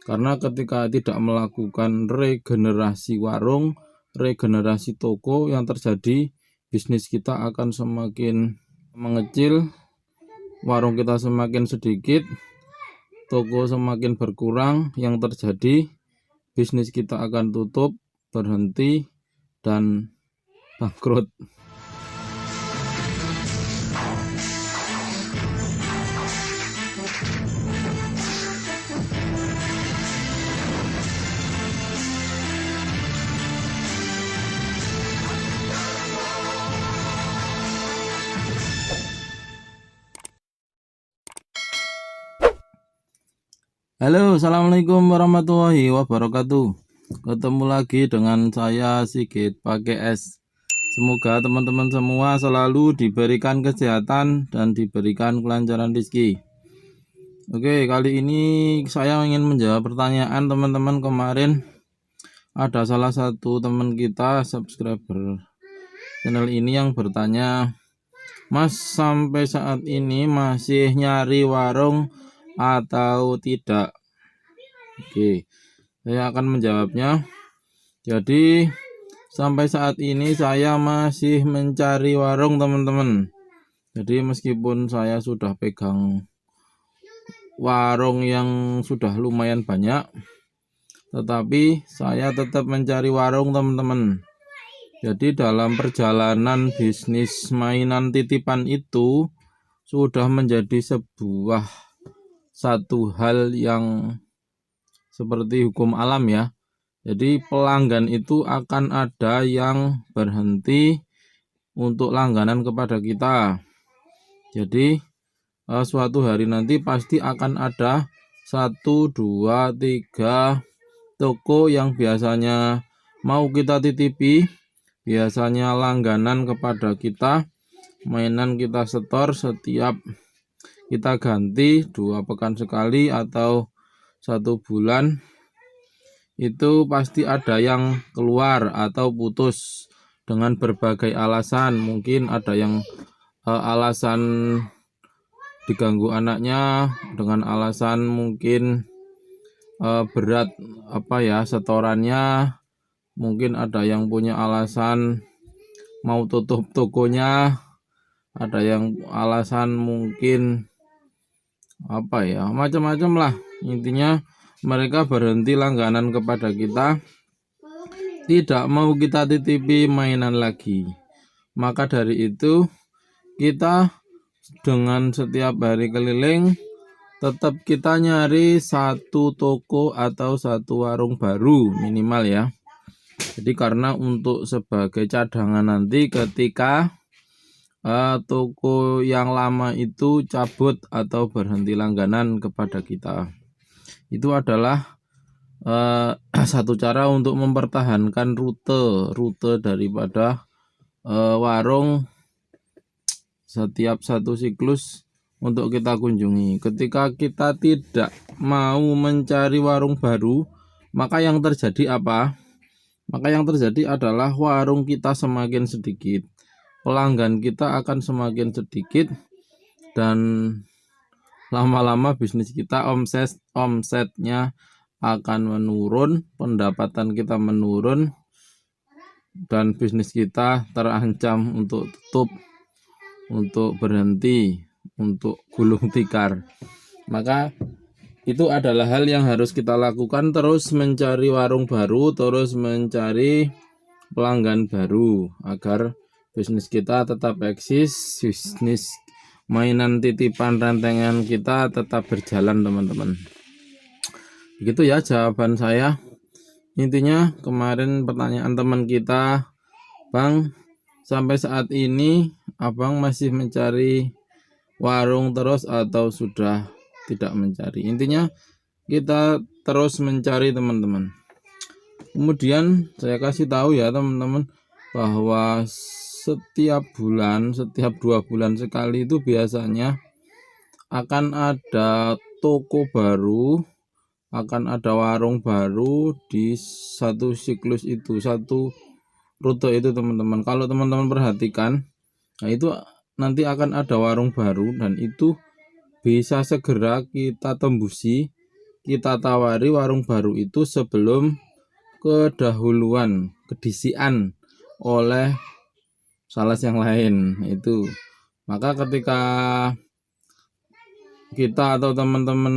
Karena ketika tidak melakukan regenerasi warung, regenerasi toko, yang terjadi bisnis kita akan semakin mengecil, warung kita semakin sedikit, toko semakin berkurang, yang terjadi bisnis kita akan tutup, berhenti, dan bangkrut. Halo, assalamualaikum warahmatullahi wabarakatuh. Ketemu lagi dengan saya Sigit pakai S. Semoga teman-teman semua selalu diberikan kesehatan dan diberikan kelancaran rezeki. Oke, kali ini saya ingin menjawab pertanyaan teman-teman. Kemarin ada salah satu teman kita, subscriber channel ini, yang bertanya, Mas, sampai saat ini masih nyari warung atau tidak? Oke, saya akan menjawabnya. Jadi sampai saat ini saya masih mencari warung, teman-teman. Jadi meskipun saya sudah pegang warung yang sudah lumayan banyak, tetapi saya tetap mencari warung, teman-teman. Jadi dalam perjalanan bisnis mainan titipan itu sudah menjadi sebuah satu hal yang seperti hukum alam ya. Jadi pelanggan itu akan ada yang berhenti untuk langganan kepada kita. Jadi suatu hari nanti pasti akan ada 1, 2, 3 toko yang biasanya mau kita titipi, biasanya langganan kepada kita, mainan kita setor setiap kita ganti 2 pekan sekali atau 1 bulan, itu pasti ada yang keluar atau putus dengan berbagai alasan. Mungkin ada yang alasan diganggu anaknya, dengan alasan mungkin berat setorannya, mungkin ada yang punya alasan mau tutup tokonya, ada yang alasan mungkin macam-macam lah. Intinya mereka berhenti langganan kepada kita, tidak mau kita titipi mainan lagi. Maka dari itu kita dengan setiap hari keliling tetap kita nyari 1 toko atau 1 warung baru minimal ya. Jadi karena untuk sebagai cadangan nanti ketika toko yang lama itu cabut atau berhenti langganan kepada kita, itu adalah satu cara untuk mempertahankan rute daripada warung setiap 1 siklus untuk kita kunjungi. Ketika kita tidak mau mencari warung baru, maka yang terjadi apa? Maka yang terjadi adalah warung kita semakin sedikit, pelanggan kita akan semakin sedikit, dan lama-lama bisnis kita omsetnya akan menurun, pendapatan kita menurun, dan bisnis kita terancam untuk tutup, untuk berhenti, untuk gulung tikar. Maka itu adalah hal yang harus kita lakukan, terus mencari warung baru, terus mencari pelanggan baru agar bisnis kita tetap eksis, bisnis mainan titipan rentengan kita tetap berjalan, teman-teman. Begitu ya jawaban saya. Intinya kemarin pertanyaan teman kita, Bang, sampai saat ini Abang masih mencari warung terus atau sudah tidak mencari? Intinya kita terus mencari, teman-teman. Kemudian saya kasih tahu ya teman-teman, bahwa setiap bulan, setiap 2 bulan sekali itu biasanya akan ada toko baru, akan ada warung baru di 1 siklus itu, 1 rute itu, teman-teman. Kalau teman-teman perhatikan, nah itu nanti akan ada warung baru, dan itu bisa segera kita tembusi kita tawari warung baru itu sebelum kedisian oleh sales yang lain itu. Maka ketika kita atau teman-teman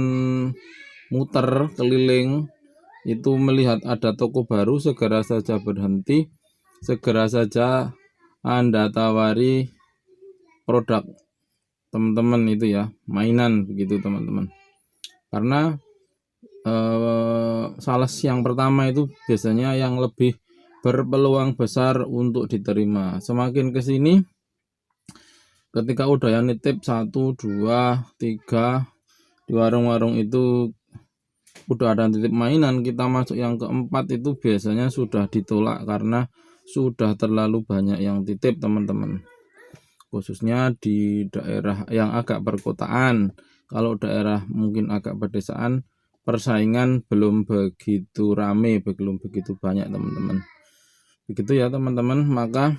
muter keliling itu melihat ada toko baru, segera saja berhenti, segera saja Anda tawari produk teman-teman itu ya, mainan begitu teman-teman. Karena sales yang pertama itu biasanya yang lebih berpeluang besar untuk diterima. Semakin ke sini ketika udah yang nitip 1, 2, 3 di warung-warung itu udah ada titip mainan, kita masuk yang keempat itu biasanya sudah ditolak karena sudah terlalu banyak yang titip teman-teman, khususnya di daerah yang agak perkotaan. Kalau daerah mungkin agak pedesaan, persaingan belum begitu rame, belum begitu banyak teman-teman. Begitu ya teman-teman, maka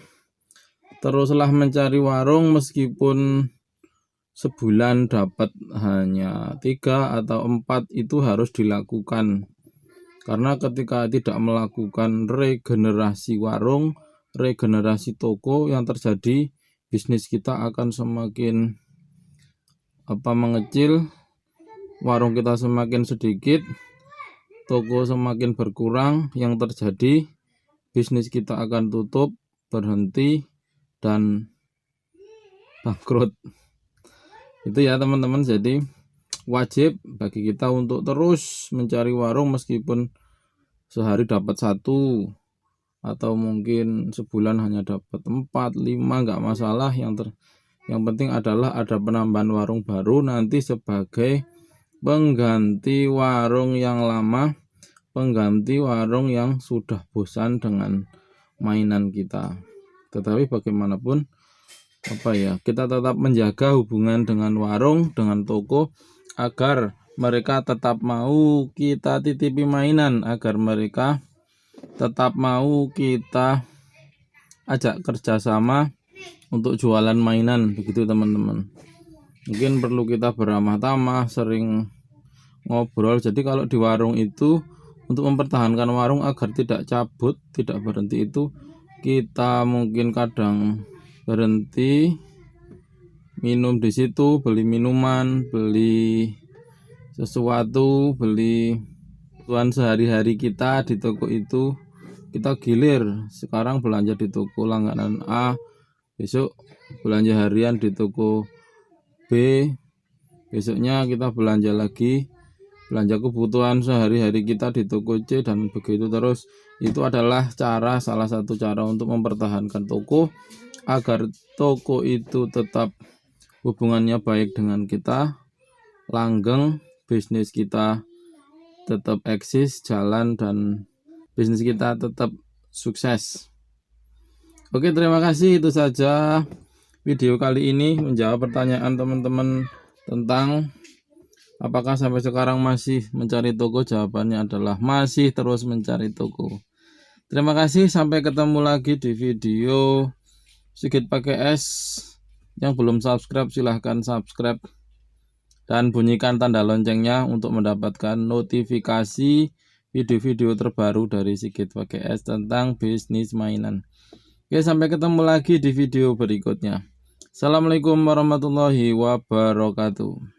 teruslah mencari warung meskipun sebulan dapat hanya 3 atau 4 itu harus dilakukan. Karena ketika tidak melakukan regenerasi warung, regenerasi toko, yang terjadi bisnis kita akan semakin mengecil, warung kita semakin sedikit, toko semakin berkurang, yang terjadi bisnis kita akan tutup, berhenti, dan bangkrut. Itu ya teman-teman. Jadi wajib bagi kita untuk terus mencari warung meskipun sehari dapat 1 atau mungkin sebulan hanya dapat 4, 5 nggak masalah. Yang penting adalah ada penambahan warung baru nanti sebagai pengganti warung yang lama, pengganti warung yang sudah bosan dengan mainan kita. Tetapi bagaimanapun kita tetap menjaga hubungan dengan warung, dengan toko, agar mereka tetap mau kita titipi mainan, agar mereka tetap mau kita ajak kerjasama untuk jualan mainan, begitu teman-teman. Mungkin perlu kita beramah tamah, sering ngobrol. Jadi kalau di warung itu, untuk mempertahankan warung agar tidak cabut, tidak berhenti itu, kita mungkin kadang berhenti minum di situ, beli minuman, beli sesuatu, beli kebutuhan sehari-hari kita di toko itu. Kita gilir, sekarang belanja di toko langganan A, besok belanja harian di toko B, besoknya kita belanja lagi, belanja kebutuhan sehari-hari kita di toko C, dan begitu terus. Itu adalah salah satu cara untuk mempertahankan toko, agar toko itu tetap hubungannya baik dengan kita, langgeng, bisnis kita tetap eksis, jalan, dan bisnis kita tetap sukses. Oke, terima kasih. Itu saja video kali ini, menjawab pertanyaan teman-teman tentang apakah sampai sekarang masih mencari toko. Jawabannya adalah masih terus mencari toko. Terima kasih, sampai ketemu lagi di video Sigit Pakai Es. Yang belum subscribe silahkan subscribe dan bunyikan tanda loncengnya untuk mendapatkan notifikasi video-video terbaru dari Sigit Pakai Es tentang bisnis mainan. Oke, sampai ketemu lagi di video berikutnya. Assalamualaikum warahmatullahi wabarakatuh.